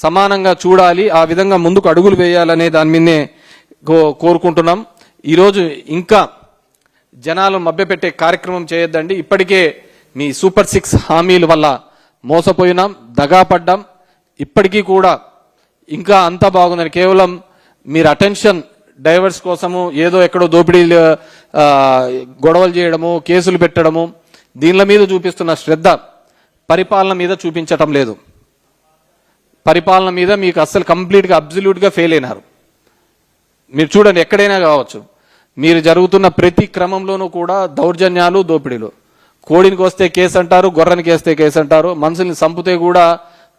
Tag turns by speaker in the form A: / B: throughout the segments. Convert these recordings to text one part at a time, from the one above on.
A: సమానంగా చూడాలి, ఆ విధంగా ముందుకు అడుగులు వేయాలనే దాని మీదనే కోరుకుంటున్నాం. ఈరోజు ఇంకా జనాలు మభ్యపెట్టే కార్యక్రమం చేయొద్దండి. ఇప్పటికే మీ సూపర్ 6 హామీల వల్ల మోసపోయినాం, దగాపడ్డాం. ఇప్పటికీ కూడా ఇంకా అంతా బాగుందని కేవలం మీరు అటెన్షన్ డైవర్స్ కోసము ఏదో ఎక్కడో దోపిడీ గొడవలు చేయడము, కేసులు పెట్టడము, దీనిల మీద చూపిస్తున్న శ్రద్ధ పరిపాలన మీద చూపించటం లేదు. పరిపాలన మీద మీకు అస్సలు కంప్లీట్గా అబ్జల్యూట్గా ఫెయిల్ అయినారు. మీరు చూడండి, ఎక్కడైనా కావచ్చు, మీరు జరుగుతున్న ప్రతి క్రమంలోనూ కూడా దౌర్జన్యాలు, దోపిడీలు. కోడినికి వస్తే కేసు అంటారు, గొర్రెనికి వేస్తే కేసు అంటారు, మనుషుల్ని చంపితే కూడా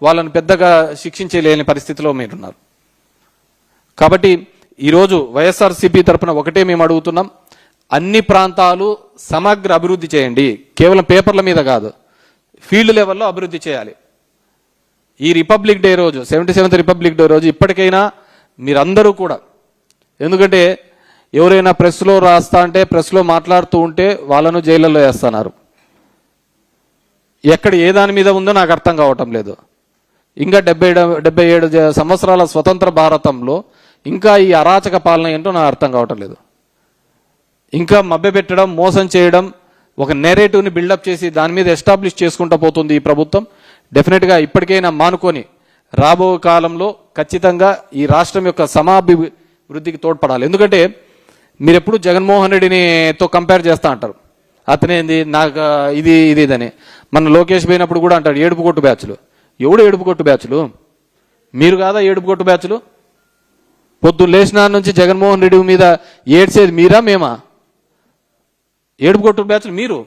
A: వాళ్ళని పెద్దగా శిక్షించలేని పరిస్థితిలో మీరున్నారు. కాబట్టి ఈరోజు వైఎస్ఆర్సీపీ తరఫున ఒకటే మేము అడుగుతున్నాం, అన్ని ప్రాంతాలు సమగ్ర అభివృద్ధి చేయండి. కేవలం పేపర్ల మీద కాదు, ఫీల్డ్ లెవెల్లో అభివృద్ధి చేయాలి. ఈ రిపబ్లిక్ డే రోజు, 77th రిపబ్లిక్ డే రోజు ఇప్పటికైనా మీరందరూ కూడా, ఎందుకంటే ఎవరైనా ప్రెస్లో రాస్తా అంటే, ప్రెస్లో మాట్లాడుతూ ఉంటే వాళ్ళను జైళ్ళల్లో వేస్తున్నారు. ఎక్కడ ఏ దాని మీద ఉందో నాకు అర్థం కావటం లేదు. ఇంకా 77 సంవత్సరాల స్వతంత్ర భారతంలో ఇంకా ఈ అరాచక పాలన ఏంటో నాకు అర్థం కావటం లేదు. ఇంకా మభ్యపెట్టడం, మోసం చేయడం, ఒక నెరేటివ్ని బిల్డప్ చేసి దాని మీద ఎస్టాబ్లిష్ చేసుకుంటూ పోతుంది ఈ ప్రభుత్వం. డెఫినెట్గా ఇప్పటికైనా మానుకొని రాబో కాలంలో ఖచ్చితంగా ఈ రాష్ట్రం యొక్క సమాభివృద్ధికి తోడ్పడాలి. ఎందుకంటే మీరు ఎప్పుడు జగన్మోహన్ రెడ్డినితో కంపేర్ చేస్తా అంటారు, అతనేంది నాకు ఇది ఇదని. మన లోకేష్ పోయినప్పుడు కూడా అంటాడు ఏడుపు కొట్టు బ్యాచ్లు. ఎవడు ఏడుపు కొట్టు బ్యాచ్లు? మీరు కాదా ఏడుపు కొట్టు బ్యాచ్లు? పొద్దున్న లేచిన నుంచి జగన్మోహన్ రెడ్డి మీద ఏడ్చేది మీరా మేమా? ఏడుపు కొట్టు బ్యాచ్లు మీరు.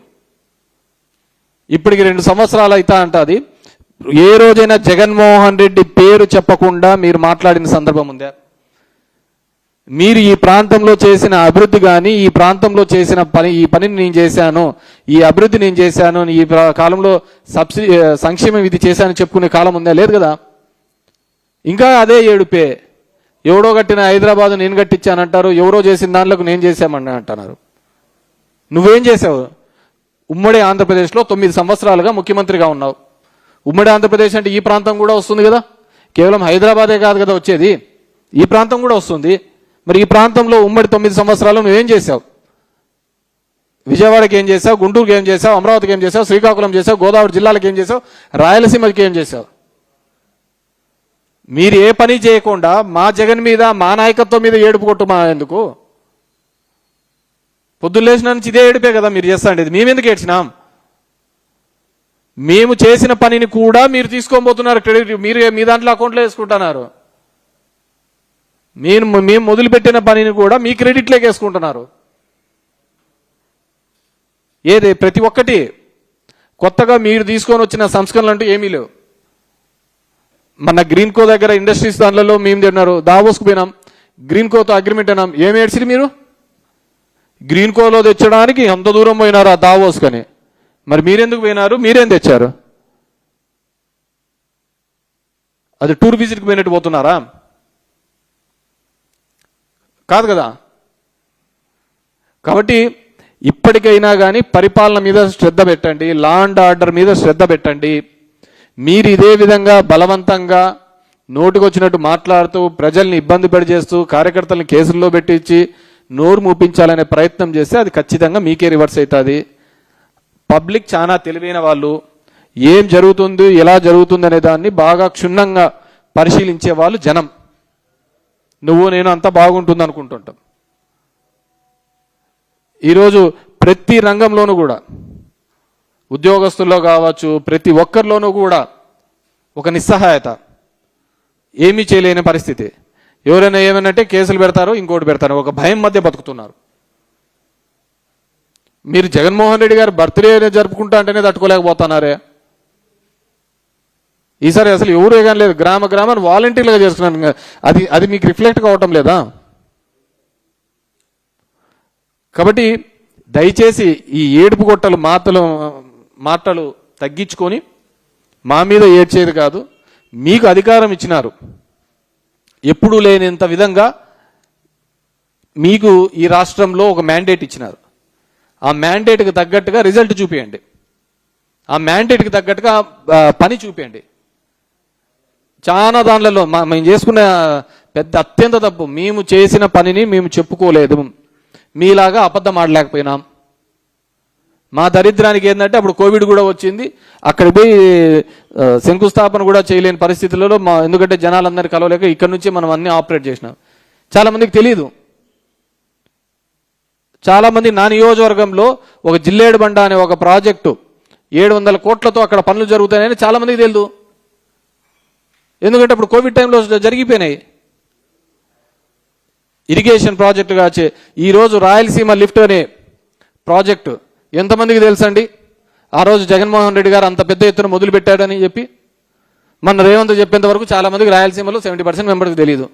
A: ఇప్పటికి 2 సంవత్సరాలు అవుతా అంటది. ఏ రోజైనా జగన్మోహన్ రెడ్డి పేరు చెప్పకుండా మీరు మాట్లాడిన సందర్భం ఉందా? మీరు ఈ ప్రాంతంలో చేసిన అభివృద్ధి కానీ, ఈ ప్రాంతంలో చేసిన ఈ పనిని నేను చేశాను, ఈ అభివృద్ధి నేను చేశాను, ఈ కాలంలో సంక్షేమం ఇది చేశాను చెప్పుకునే కాలం ఉందా? లేదు కదా. ఇంకా అదే ఏడుపే. ఎవడో కట్టిన హైదరాబాద్ నేను కట్టించానంటారు, ఎవరో చేసిన దాంట్లోకి నేను చేశామని అంటున్నారు. నువ్వేం చేసావు? ఉమ్మడి ఆంధ్రప్రదేశ్లో 9 సంవత్సరాలుగా ముఖ్యమంత్రిగా ఉన్నావు. ఉమ్మడి ఆంధ్రప్రదేశ్ అంటే ఈ ప్రాంతం కూడా వస్తుంది కదా, కేవలం హైదరాబాదే కాదు కదా వచ్చేది, ఈ ప్రాంతం కూడా వస్తుంది. మరి ఈ ప్రాంతంలో ఉమ్మడి 9 సంవత్సరాలు నువ్వేం చేశావు? విజయవాడకి ఏం చేశావు? గుంటూరుకి ఏం చేశావు? అమరావతికి ఏం చేశావు? శ్రీకాకుళం చేశావు? గోదావరి జిల్లాలకు ఏం చేశావు? రాయలసీమకి ఏం చేశావు? మీరు ఏ పని చేయకుండా మా జగన్ మీద, మా నాయకత్వం మీద ఏడుపు కొట్టు మా ఎందుకు? పొద్దున్న లేచిన నుంచి ఇదే ఏడిపే కదా మీరు చేస్తాండి. మేము ఎందుకు ఏడ్చినాం? మేము చేసిన పనిని కూడా మీరు తీసుకోబోతున్నారు క్రెడిట్. మీరు మీ దాంట్లో అకౌంట్లో వేసుకుంటున్నారు. మేము మొదలుపెట్టిన పనిని కూడా మీ క్రెడిట్లోకి వేసుకుంటున్నారు. ఏది ప్రతి ఒక్కటి కొత్తగా మీరు తీసుకొని వచ్చిన సంస్కరణలు అంటూ ఏమీ లేవు. మన గ్రీన్ కో దగ్గర ఇండస్ట్రీస్ దానిలో మేము తిన్నారు, దావోస్కు పోయినాం, గ్రీన్ కోతో అగ్రిమెంట్ అయినాం. ఏమి ఏడ్చిరు మీరు? గ్రీన్ కోలో తెచ్చడానికి ఎంత దూరం పోయినారు ఆ దావోస్కి అని. మరి మీరెందుకు పోయినారు? మీరేం తెచ్చారు? అది టూర్ విజిట్కి పోయినట్టు పోతున్నారా? కాదు కదా. కాబట్టి ఇప్పటికైనా కానీ పరిపాలన మీద శ్రద్ధ పెట్టండి, లా అండ్ ఆర్డర్ మీద శ్రద్ధ పెట్టండి. మీరు ఇదే విధంగా బలవంతంగా నోటికొచ్చినట్టు మాట్లాడుతూ ప్రజల్ని ఇబ్బంది పడిచేస్తూ కార్యకర్తలను కేసుల్లో పెట్టించి నోరు మూపించాలనే ప్రయత్నం చేస్తే అది ఖచ్చితంగా మీకే రివర్స్ అవుతుంది. పబ్లిక్ చాలా తెలివైన వాళ్ళు, ఏం జరుగుతుంది, ఎలా జరుగుతుంది అనే దాన్ని బాగా క్షుణ్ణంగా పరిశీలించే వాళ్ళు జనం. నువ్వు నేను అంతా బాగుంటుంది అనుకుంటుంటాం. ఈరోజు ప్రతి రంగంలోనూ కూడా, ఉద్యోగస్తుల్లో కావచ్చు, ప్రతి ఒక్కరిలోనూ కూడా ఒక నిస్సహాయత, ఏమీ చేయలేని పరిస్థితి. ఎవరైనా ఏమనంటే కేసులు పెడతారు, ఇంకోటి పెడతారు, ఒక భయం మధ్య బతుకుతున్నారు. మీరు జగన్మోహన్ రెడ్డి గారు బర్త్డే జరుపుకుంటా అంటేనే తట్టుకోలేకపోతున్నారే. ఈసారి అసలు ఎవరు ఏగాని లేదు, గ్రామాన్ని వాలంటీర్లుగా చేస్తున్నాను. అది మీకు రిఫ్లెక్ట్ కావటం లేదా? కాబట్టి దయచేసి ఈ ఏడుపు కొట్టలు మాటలు తగ్గించుకొని మా మీద ఏడ్చేది కాదు. మీకు అధికారం ఇచ్చినారు, ఎప్పుడూ లేనంత విధంగా మీకు ఈ రాష్ట్రంలో ఒక మ్యాండేట్ ఇచ్చినారు. ఆ మ్యాండేట్కి తగ్గట్టుగా రిజల్ట్ చూపించండి, ఆ మ్యాండేట్కి తగ్గట్టుగా పని చూపించండి. చాలా దానిలలో మేము చేసుకున్న పెద్ద అత్యంత తప్పు, మేము చేసిన పనిని మేము చెప్పుకోలేదు, మీలాగా అబద్ధం ఆడలేకపోయినాం. మా దరిద్రానికి ఏంటంటే అప్పుడు కోవిడ్ కూడా వచ్చింది, అక్కడికి పోయి శంకుస్థాపన కూడా చేయలేని పరిస్థితులలో ఎందుకంటే జనాలందరూ కలవలేక ఇక్కడ నుంచి మనం అన్ని ఆపరేట్ చేసినాం. చాలా మందికి తెలియదు. చాలా మంది నా నియోజకవర్గంలో ఒక జిల్లేడు బండ అనే ఒక ప్రాజెక్టు 700 కోట్లతో అక్కడ పనులు జరుగుతాయని చాలా మందికి తెలియదు. ఎందుకంటే అప్పుడు కోవిడ్ టైంలో జరిగిపోయినాయి. ఇరిగేషన్ ప్రాజెక్టుగా ఈరోజు రాయలసీమ లిఫ్ట్ అనే ప్రాజెక్టు ఎంతమందికి తెలుసండి? ఆ రోజు జగన్మోహన్ రెడ్డి గారు అంత పెద్ద ఎత్తున మొదలుపెట్టాడని చెప్పి మొన్న రేవంత్ చెప్పేంత వరకు చాలా మందికి రాయలసీమలో 70% మెంబర్కి తెలియదు.